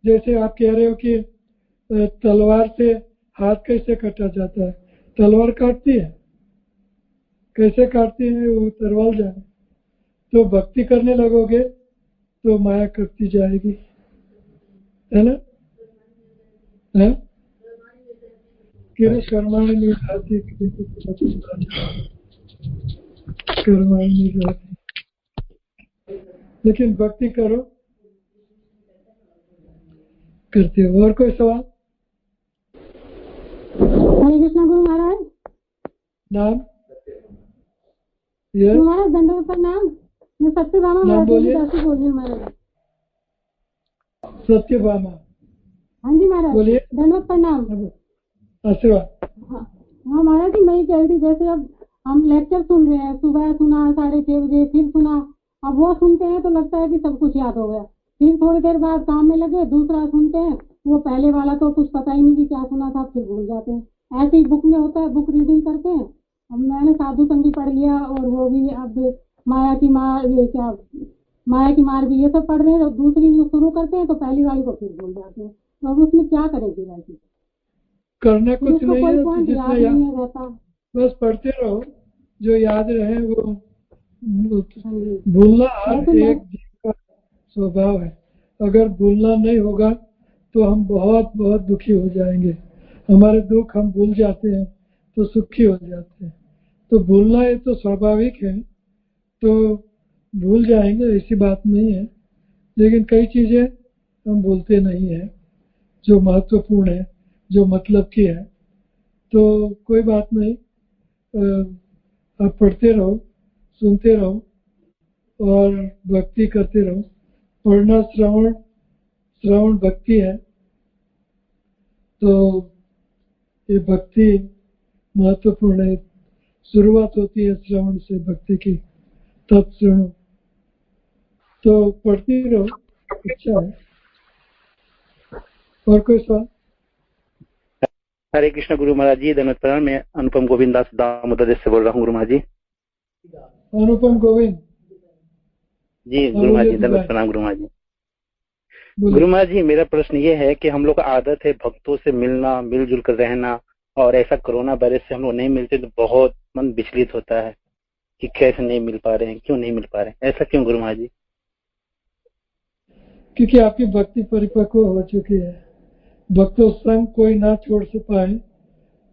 जैसे आप कह रहे हो कि तलवार से हाथ कैसे कटा जाता है? तलवार काटती है, कैसे काटती है वो तरवाल जाने। तो भक्ति करने लगोगे तो माया कटती जाएगी। है ना? है कि कर्माणि निधाति, कर्माणि निधाति, लेकिन भक्ति करो, करते हो। और कोई सवाल? हरे कृष्णा गुरु महाराज। नाम? गुरु महाराज दंडवत प्रणाम। मैं सत्यभामा नाम बोलिए। दासी बोल रही हूँ महाराज। सत्यभामा। हाँ जी महाराज बोलिए। दंडवत प्रणाम। आशीर्वाद। हाँ महाराज जी, मैं कह रही थी जैसे अब हम लेक्चर सुन रहे हैं, सुबह सुना 6:30 बजे, फिर सुना, अब वो सुनते हैं तो लगता है कि सब कुछ याद हो गया, फिर थोड़ी देर बाद काम में लगे दूसरा सुनते हैं, वो पहले वाला तो कुछ पता ही नहीं कि क्या सुना था, फिर भूल जाते हैं। ऐसे ही बुक में होता है, बुक रीडिंग करते हैं। अब मैंने साधु संगी पढ़ लिया और वो भी अब माया की मार, ये क्या माया की मार भी, ये सब पढ़ रहे हैं। दूसरी जो शुरू करते हैं तो पहली वाली को फिर भूल जाते हैं। तो अब उसमें क्या करेंगे वैसे? करना कुछ नहीं है, कोई जितना याद नहीं रहता, बस पढ़ते रहो, जो याद रहे वो। भूलना हर एक जीव का स्वभाव है। अगर भूलना नहीं होगा तो हम बहुत बहुत दुखी हो जाएंगे। हमारे दुख हम भूल जाते हैं तो सुखी हो जाते हैं। तो भूलना ये तो स्वाभाविक है, तो भूल जाएंगे, ऐसी बात नहीं है। लेकिन कई चीजें हम भूलते नहीं है जो महत्वपूर्ण है, जो मतलब की है। तो कोई बात नहीं, आप पढ़ते रहो, सुनते रहो और भक्ति करते रहो। पढ़ना श्रवण भक्ति है, तो ये भक्ति महत्वपूर्ण है। शुरुआत होती है श्रवण से भक्ति की, तत्श्रवण। तो पढ़ती रहो, अच्छा है। और कोई सवाल? हरे कृष्ण गुरु महाराज जी, धन्यवाद प्रणाम। मैं अनुपम गोविंद दास दामोदर देश से बोल रहा हूँ गुरु महाराज जी। अनुपम गोविंद जी गुरु महाराज जी, धन्यवाद प्रणाम गुरु महाराज जी। गुरु महाराज जी, मेरा प्रश्न ये है कि हम लोग का आदत है भक्तों से मिलना, मिलजुल कर रहना, और ऐसा कोरोना वायरस से हम लोग नहीं मिलते तो बहुत मन विचलित होता है कि कैसे नहीं मिल पा रहे हैं, क्यों नहीं मिल पा रहे हैं, ऐसा क्यों गुरु महाराज जी? क्योंकि आपकी भक्ति परिपक्व हो चुकी है। भक्तों संग कोई ना छोड़ से पाए,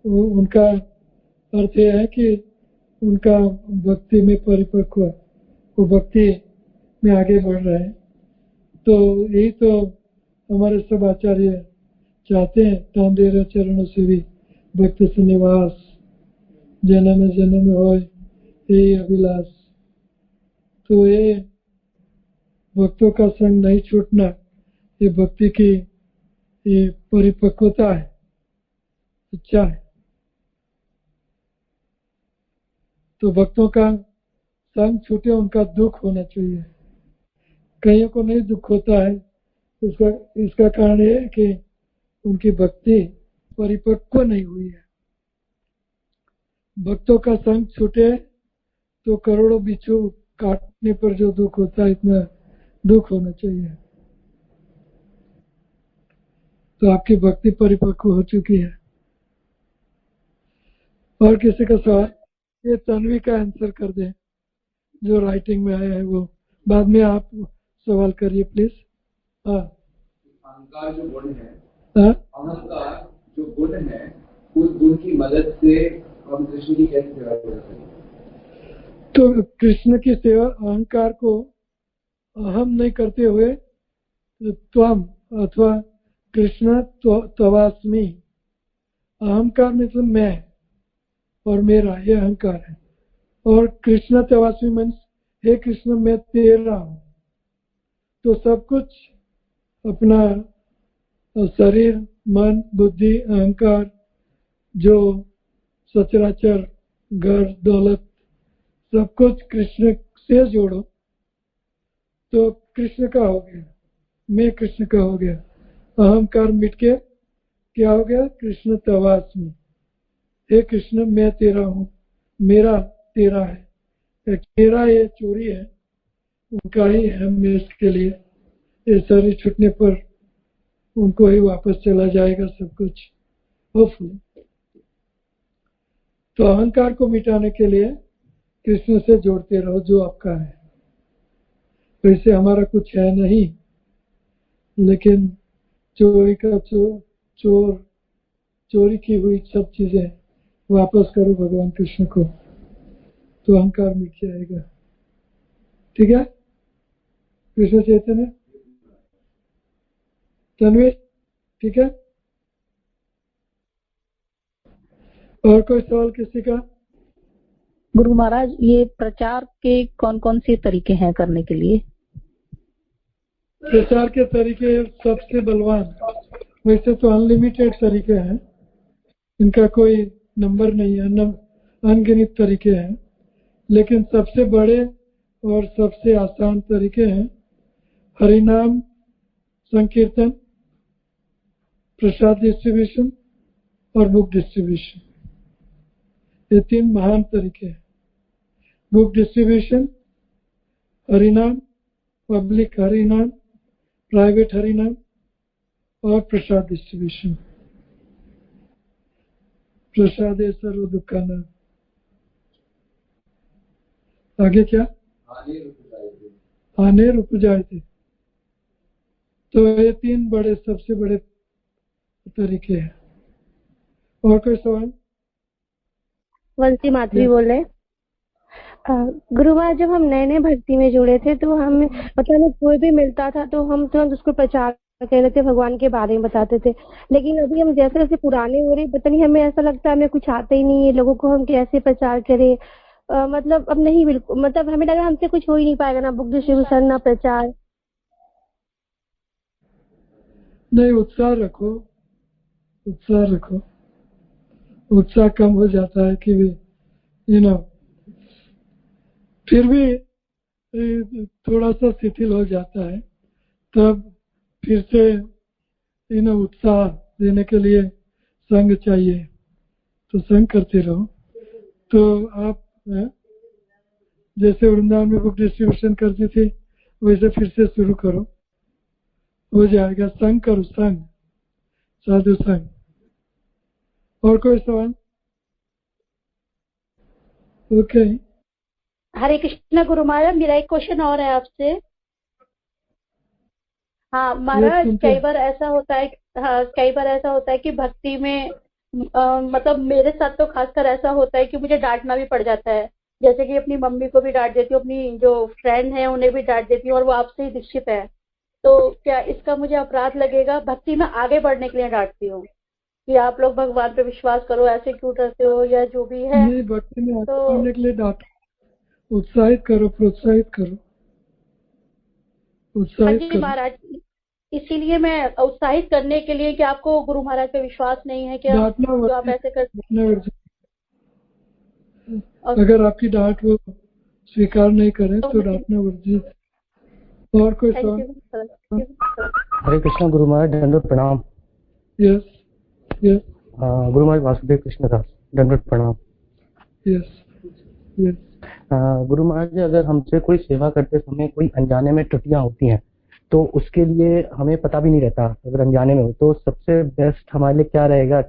उनका अर्थ यह है कि उनका भक्ति में परिपक्व, वो भक्ति में आगे बढ़ रहे हैं। तो यही तो हमारे सब आचार्य चाहते हैं। तांदेर चरणों से भी भक्त से निवास, जन्म जन्म होय यही अभिलाष। तो ये भक्तों का संग नहीं छूटना, ये भक्ति की ये परिपक्वता है, अच्छा है। तो भक्तों का संग छूटे, उनका दुख होना चाहिए। कईयों को नहीं दुख होता है, इसका कारण ये है कि उनकी भक्ति परिपक्व नहीं हुई है। भक्तों का संग छूटे तो करोड़ों बिच्छू काटने पर जो दुख होता है, इतना दुख होना चाहिए। तो आपकी भक्ति परिपक्व हो चुकी है। और किसी का सवाल? ये तन्वी का आंसर कर दें, जो राइटिंग में आया है वो। बाद में आप सवाल करिए प्लीज। हाँ, अहंकार जो गुण है, हाँ? अहंकार जो गुण है, उस गुण की मदद से हम कृष्ण की कैसे सेवा कर सकते हैं? तो कृष्ण की सेवा अहंकार को अहम नहीं करते हुए त्वम अथवा कृष्ण तवास्मि, अहंकार मतलब मैं और मेरा, ये अहंकार है। और कृष्ण तवास्मि मीन्स हे कृष्ण मैं तेरा हूँ। तो सब कुछ अपना शरीर, मन, बुद्धि, अहंकार, जो सचराचर, घर, दौलत, सब कुछ कृष्ण से जोड़ो तो कृष्ण का हो गया, मैं कृष्ण का हो गया। अहंकार मिट के क्या हो गया? कृष्ण तवास्मि, हे कृष्ण मैं तेरा हूँ, मेरा तेरा है। तेरा ये चोरी है, उनका ही है मैं इसके लिए। ये शरीर छूटने पर उनको ही वापस चला जाएगा सब कुछ, होपफुली। तो अहंकार को मिटाने के लिए कृष्ण से जोड़ते रहो जो आपका है। वैसे हमारा कुछ है नहीं, लेकिन चोरी का चोर चोरी की हुई सब चीजें वापस करो भगवान कृष्ण को, तो अहंकार मिट जाएगा। ठीक है, कृष्ण चैतन्य। तन्वीर ठीक है, और कोई सवाल किसी का? गुरु महाराज, ये प्रचार के कौन कौन से तरीके हैं करने के लिए? प्रचार के तरीके सबसे बलवान, वैसे तो अनलिमिटेड तरीके हैं, इनका कोई नंबर नहीं है, अनगिनत तरीके हैं, लेकिन सबसे बड़े और सबसे आसान तरीके हैं हरिनाम संकीर्तन, प्रसाद डिस्ट्रीब्यूशन और बुक डिस्ट्रीब्यूशन। ये 3 महान तरीके हैं। बुक डिस्ट्रीब्यूशन, हरिनाम, पब्लिक हरिनाम, प्राइवेट हरिनाम और प्रसाद डिस्ट्रीब्यूशन। प्रसादे सर्व दुखानाम। आगे क्या? हानेर उपजाए थे। तो ये 3 बड़े सबसे बड़े तरीके हैं। और कोई सवाल? वंशी माधवी बोल रहे। गुरु महाराज, जब हम नए नए भक्ति में जुड़े थे तो हमें पता नहीं कोई भी मिलता था तो हम तुरंत उसको प्रचार कहते थे, भगवान के बारे में बताते थे। लेकिन अभी हम जैसे जैसे पुराने हो रहे, पता नहीं हमें ऐसा लगता है हमें कुछ आता ही नहीं है, लोगों को हम कैसे प्रचार करें। मतलब अब नहीं, बिल्कुल, मतलब हमें लगा हमसे कुछ हो ही नहीं पाएगा, ना बुक डिस्ट्रीब्यूशन ना प्रचार। नहीं, उत्साह रखो, उत्साह रखो। उत्साह कम हो जाता है कि फिर भी थोड़ा सा शिथिल हो जाता है, तब फिर से उत्साह देने के लिए संग चाहिए, तो संग करते रहो। तो आप जैसे वृंदावन में बुक डिस्ट्रीब्यूशन करती थी वैसे फिर से शुरू करो, हो जाएगा। संग करो, संग, साधु संग। और कोई सवाल? ओके। हरे कृष्ण गुरु महाराज, मेरा एक क्वेश्चन और है आपसे। हाँ महाराज, कई बार ऐसा होता है, हाँ कई बार ऐसा होता है कि भक्ति में मतलब मेरे साथ तो खासकर ऐसा होता है कि मुझे डांटना भी पड़ जाता है। जैसे कि अपनी मम्मी को भी डांट देती हूँ, अपनी जो फ्रेंड है उन्हें भी डांट देती हूँ, और वो आपसे ही दीक्षित है। तो क्या इसका मुझे अपराध लगेगा? भक्ति में आगे बढ़ने के लिए डांटती हूँ कि आप लोग भगवान पे विश्वास करो, ऐसे क्यों करते हो, या जो भी है। नहीं, भक्ति में आगे बढ़ने के लिए डांटो, उत्साहित करो, प्रोत्साहित करो, उत्साहित करो। महाराज, इसीलिए मैं उत्साहित करने के लिए कि आपको गुरु महाराज पे विश्वास नहीं है क्या, तो आप ऐसे करते? अगर आपकी डांट वो स्वीकार नहीं करें तो डांटना वर्जित है। और कोई सवाल? हरे कृष्णा गुरु महाराज, दंडवत प्रणाम। Yes yes. गुरु महाराज वासुदेव कृष्ण दास, दंडवत प्रणाम। Yes yes. गुरु महाराज, अगर हमसे कोई सेवा करते समय कोई अनजाने में त्रुटियां होती हैं तो उसके लिए हमें पता भी नहीं रहता, अगर अनजाने में हो तो सबसे बेस्ट हमारे लिए क्या रहेगा?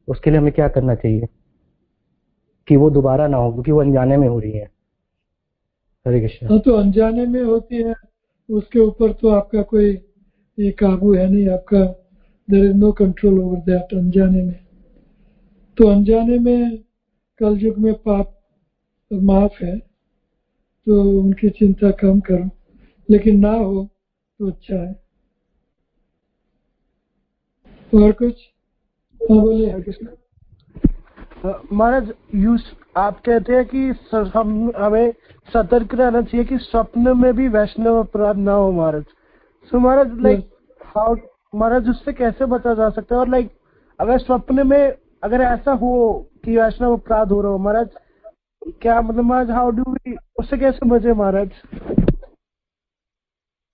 उसके लिए हमें क्या करना चाहिए कि वो दोबारा ना हो, क्योंकि वो अनजाने में हो रही है? हरे कृष्ण। हाँ, तो अनजाने में होती है, उसके ऊपर तो आपका कोई ये काबू है नहीं, आपका there is no control over that. अनजाने में तो अनजाने में कलयुग में पाप माफ है, तो उनकी चिंता कम करो, लेकिन ना हो तो अच्छा है। और कुछ? हाँ बोलिए। महाराज, आप कहते हैं कि हमें सतर्क रहना चाहिए कि स्वप्न में भी वैष्णव अपराध ना हो महाराज। सो महाराज, लाइक हाउ महाराज, उससे कैसे बचा जा सकता है? और लाइक अगर स्वप्न में अगर ऐसा हो कि वैष्णव अपराध हो रहा हो महाराज, क्या मतलब महाराज, हाउ डू वी, उससे कैसे बचे महाराज?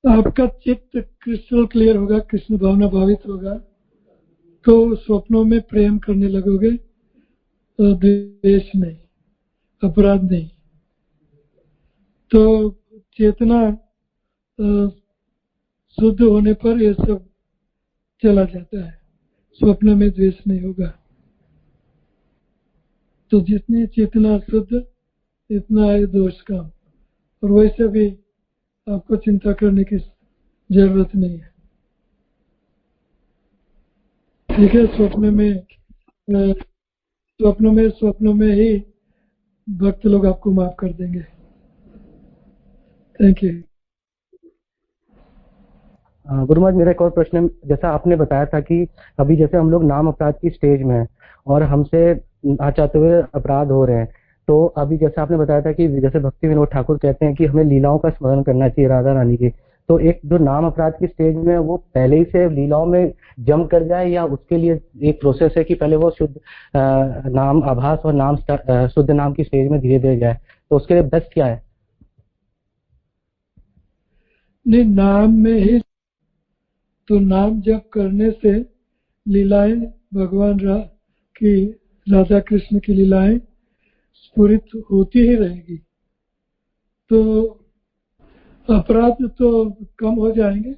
आपका चित्त क्रिस्टल क्लियर होगा, कृष्ण भावना भावित होगा, तो स्वप्नों में प्रेम करने लगोगे, द्वेष नहीं, अपराध नहीं। तो चेतना शुद्ध होने पर ये सब चला जाता है, स्वप्न में द्वेष नहीं होगा। तो जितनी चेतना शुद्ध इतना है दोष कम, और वैसे भी आपको चिंता करने की जरूरत नहीं है। ठीक है, स्वप्न में ही भक्त लोग आपको माफ कर देंगे। Thank you. गुरु महाराज, मेरा एक और प्रश्न है। जैसा आपने बताया था कि अभी जैसे हम लोग नाम अपराध की स्टेज में हैं और हमसे ना चाहते हुए अपराध हो रहे हैं, तो अभी जैसे आपने बताया था कि जैसे भक्ति विनोद ठाकुर कहते हैं कि हमें लीलाओं का स्मरण करना चाहिए राधा रानी की, तो एक जो नाम अपराध की स्टेज में वो पहले ही से लीलाओं में जम कर जाए, या उसके लिए एक प्रोसेस है कि पहले वो शुद्ध नाम आभास और नाम शुद्ध नाम की स्टेज में धीरे धीरे जाए, तो उसके लिए बेस्ट क्या है? नहीं, नाम में ही तो नाम जप करने से लीलाएं भगवान राधा कृष्ण की लीलाएं स्फुरित होती ही रहेगी, तो अपराध तो कम हो जाएंगे,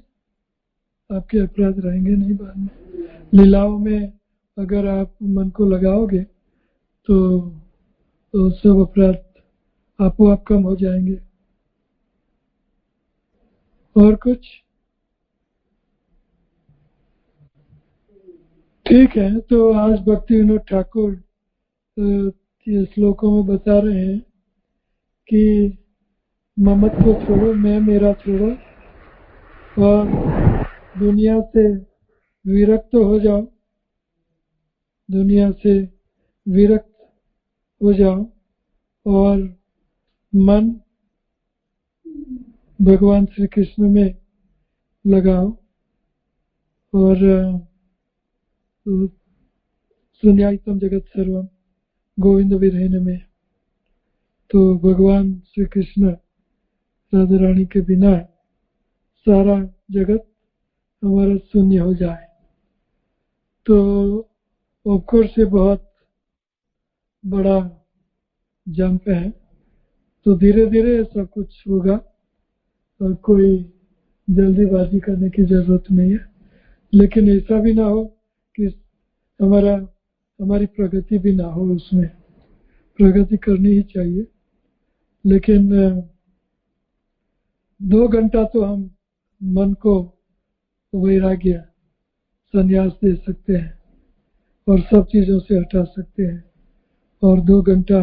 आपके अपराध रहेंगे नहीं बाद में। लीलाओं में अगर आप मन को लगाओगे तो सब अपराध आपो आप कम हो जाएंगे। और कुछ? ठीक है, तो आज भक्ति विनोद ठाकुर ये श्लोकों में बता रहे हैं कि ममत्व छोड़ो, मैं मेरा छोड़ो, और दुनिया से विरक्त हो जाओ, दुनिया से विरक्त हो जाओ और मन भगवान श्री कृष्ण में लगाओ और शून्यायतम जगत सर्वम गोविंद विरहिण में। तो भगवान श्री कृष्ण राधा रानी के बिना सारा जगत हमारा शून्य हो जाए, तो ऑफकोर्स ये बहुत बड़ा जंप है, तो धीरे धीरे सब कुछ होगा और कोई जल्दीबाजी करने की जरूरत नहीं है। लेकिन ऐसा भी ना हो कि हमारी प्रगति भी ना हो, उसमें प्रगति करनी ही चाहिए। लेकिन 2 घंटा तो हम मन को वैराग्य संन्यास दे सकते हैं और सब चीजों से हटा सकते हैं, और 2 घंटा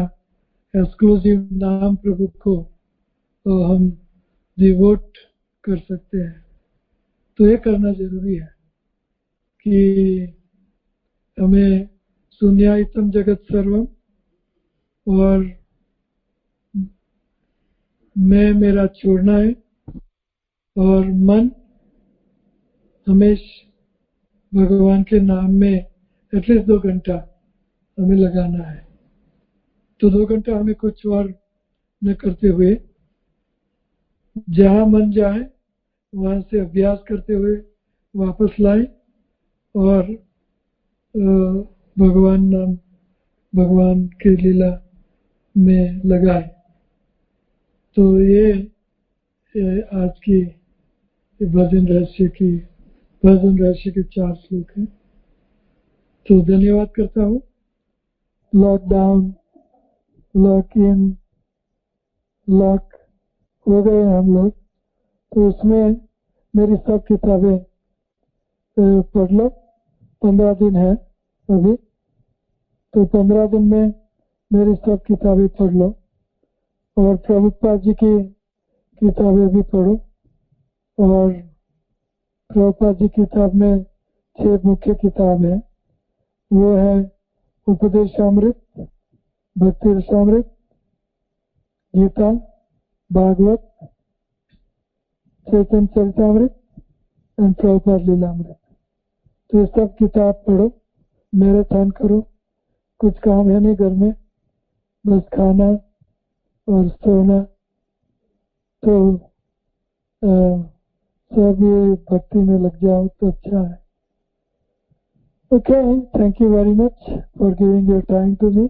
एक्सक्लूसिव नाम प्रभु को तो हम डिवोट कर सकते हैं। तो ये करना जरूरी है कि हमें शून्यायतम जगत सर्वम और मैं मेरा छोड़ना है, और मन हमेशा भगवान के नाम में एटलीस्ट 2 घंटा हमें लगाना है। तो 2 घंटा हमें कुछ और न करते हुए जहाँ मन जाए वहाँ से अभ्यास करते हुए वापस लाए और भगवान की लीला में लगाए। तो ये आज की भजन रहस्य के 4 श्लोक हैं। तो धन्यवाद करता हूँ। लॉकडाउन, लॉक इन, लॉक हो गए हम लोग, तो उसमें मेरी सब किताबें पढ़ लो। 15 दिन है अभी, तो 15 दिन में मेरी सब किताबें पढ़ लो और प्रभुपाद जी की किताबें भी पढ़ो। और प्रभुपाद जी की किताब में 6 मुख्य किताब है, वो है उपदेशामृत, भक्ति रसामृत, गीता, भागवत, चैतन्य चरितामृत एंड प्रभुपाद लीलामृत। तो ये सब किताब पढ़ो, मैराथन करो, कुछ काम है नहीं घर में, बस खाना और सोना। तो सब ये भक्ति में लग जाओ तो अच्छा है। Okay, thank you very much for giving your time to me.